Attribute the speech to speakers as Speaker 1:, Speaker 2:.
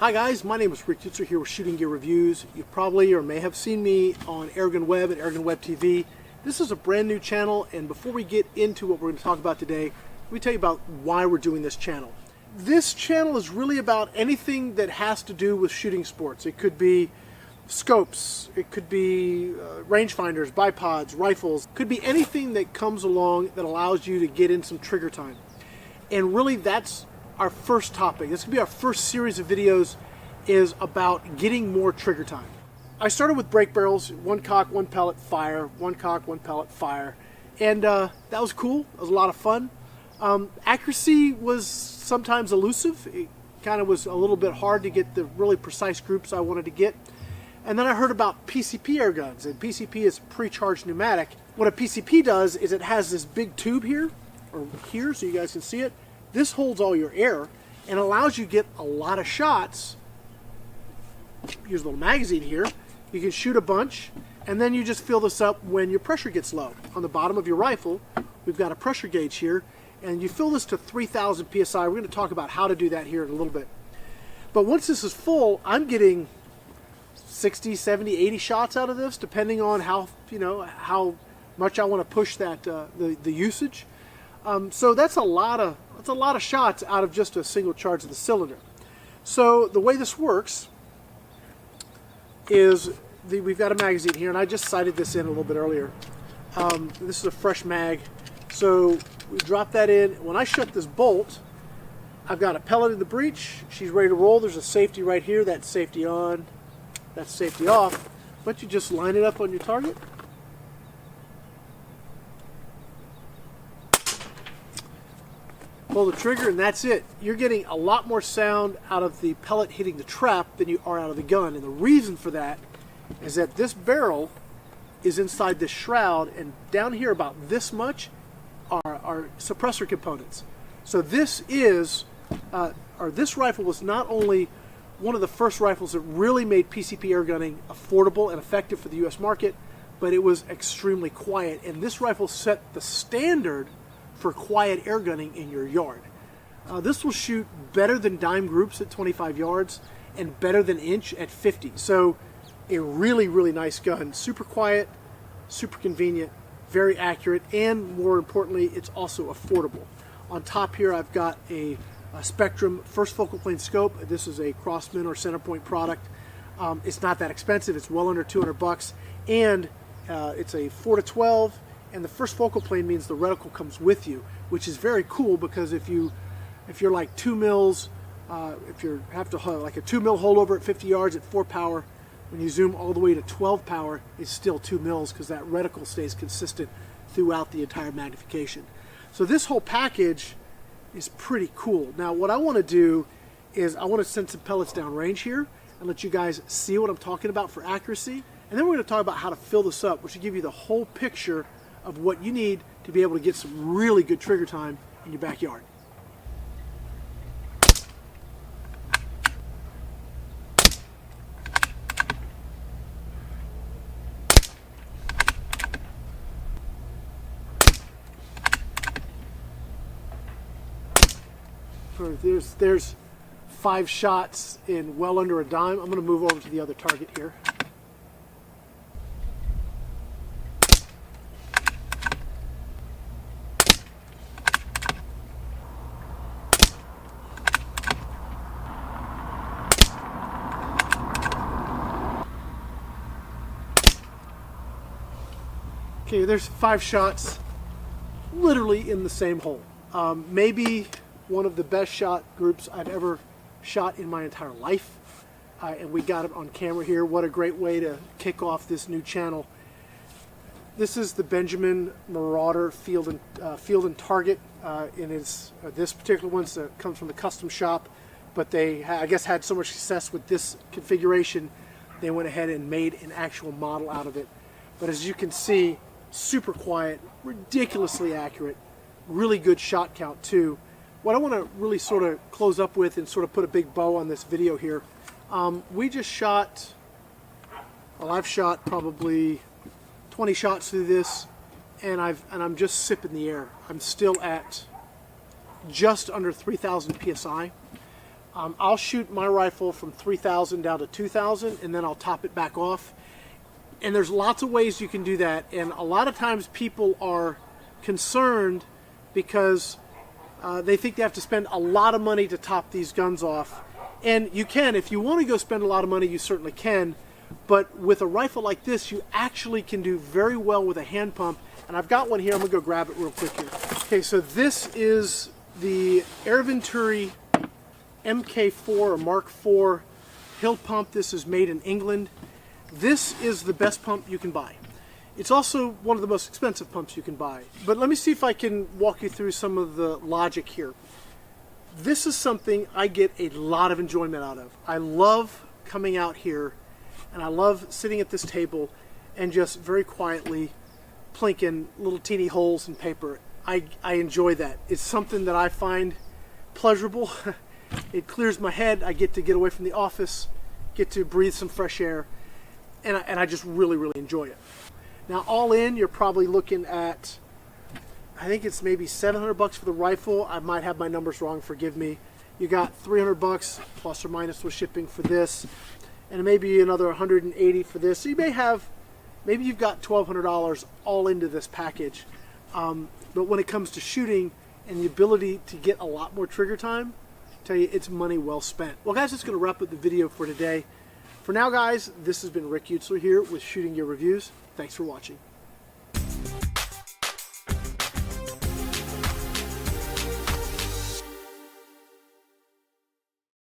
Speaker 1: Hi guys, my name is Rick Utzer here with Shooting Gear Reviews. You probably or may have seen me on AirgunWeb and AirgunWeb TV. This is a brand new channel, and before we get into what we're going to talk about today, let me tell you about why we're doing this channel. This channel is really about anything that has to do with shooting sports. It could be scopes, it could be rangefinders, bipods, rifles. It could be anything that comes along that allows you to get in some trigger time. And really that's our first topic. This could be our first series of videos is about getting more trigger time. I started with break barrels, one cock, one pellet, fire, one cock, one pellet, fire. And that was cool. It was a lot of fun. Accuracy was sometimes elusive. It kind of was a little bit hard to get the really precise groups I wanted to get. And then I heard about PCP air guns, and PCP is pre-charged pneumatic. What a PCP does is it has this big tube here, or here, so you guys can see it. This holds all your air and allows you to get a lot of shots. Here's a little magazine here. You can shoot a bunch, and then you just fill this up when your pressure gets low. On the bottom of your rifle, we've got a pressure gauge here, and you fill this to 3,000 psi. We're going to talk about how to do that here in a little bit. But once this is full, I'm getting 60, 70, 80 shots out of this, depending on how much I want to push that the usage. So that's a lot of shots out of just a single charge of the cylinder. So the way this works is we've got a magazine here, and I just sighted this in a little bit earlier. This is a fresh mag. So we drop that in. When I shut this bolt, I've got a pellet in the breech. She's ready to roll. There's a safety right here. That's safety on. That's safety off. But you just line it up on your target. Pull the trigger, and that's it. You're getting a lot more sound out of the pellet hitting the trap than you are out of the gun. And the reason for that is that this barrel is inside this shroud, and down here about this much are suppressor components. So this is, this rifle was not only one of the first rifles that really made PCP air gunning affordable and effective for the US market, but it was extremely quiet. And this rifle set the standard for quiet air gunning in your yard. This will shoot better than dime groups at 25 yards and better than inch at 50. So a really, really nice gun. Super quiet, super convenient, very accurate, and more importantly, it's also affordable. On top here, I've got a Spectrum first focal plane scope. This is a Crossman or Centerpoint product. It's not that expensive. It's well under 200 bucks, and it's a 4-12. And the first focal plane means the reticle comes with you, which is very cool because if you're like 2 mils, if you have to like a 2 mil holdover at 50 yards at 4 power, when you zoom all the way to 12 power, it's still 2 mils because that reticle stays consistent throughout the entire magnification. So this whole package is pretty cool. Now what I want to do is I want to send some pellets down range here and let you guys see what I'm talking about for accuracy. And then we're going to talk about how to fill this up, which will give you the whole picture of what you need to be able to get some really good trigger time in your backyard. There's 5 shots in well under a dime. I'm going to move over to the other target here. Okay, there's 5 shots literally in the same hole. Maybe one of the best shot groups I've ever shot in my entire life. And we got it on camera here. What a great way to kick off this new channel. This is the Benjamin Marauder Field and Target. And this particular one comes from the custom shop, but they, I guess, had so much success with this configuration, they went ahead and made an actual model out of it. But as you can see, super quiet, ridiculously accurate, really good shot count too. What I want to really sort of close up with and sort of put a big bow on this video here, we just shot, well, I've shot probably 20 shots through this, and I'm just sipping the air. I'm still at just under 3,000 psi. I'll shoot my rifle from 3,000 down to 2,000, and then I'll top it back off. And there's lots of ways you can do that, and a lot of times people are concerned because they think they have to spend a lot of money to top these guns off. And you can, if you want to go spend a lot of money, you certainly can. But with a rifle like this, you actually can do very well with a hand pump. And I've got one here. I'm going to go grab it real quick here. Okay, so this is the Air Venturi MK4 or Mark IV hill pump. This is made in England. This is the best pump you can buy. It's also one of the most expensive pumps you can buy. But let me see if I can walk you through some of the logic here. This is something I get a lot of enjoyment out of. I love coming out here, and I love sitting at this table and just very quietly plinking little teeny holes in paper. I enjoy that. It's something that I find pleasurable. It clears my head. I get to get away from the office, get to breathe some fresh air, and I just really, really enjoy it. Now, all in, you're probably looking at, I think it's maybe $700 for the rifle. I might have my numbers wrong, forgive me. You got $300 plus or minus with shipping for this, and maybe another $180 for this. So you may have, maybe you've got $1,200 all into this package. But when it comes to shooting and the ability to get a lot more trigger time, I tell you, it's money well spent. Well, guys, that's going to wrap up the video for today. For now, guys, this has been Rick Utzler here with Shooting Gear Reviews. Thanks for watching.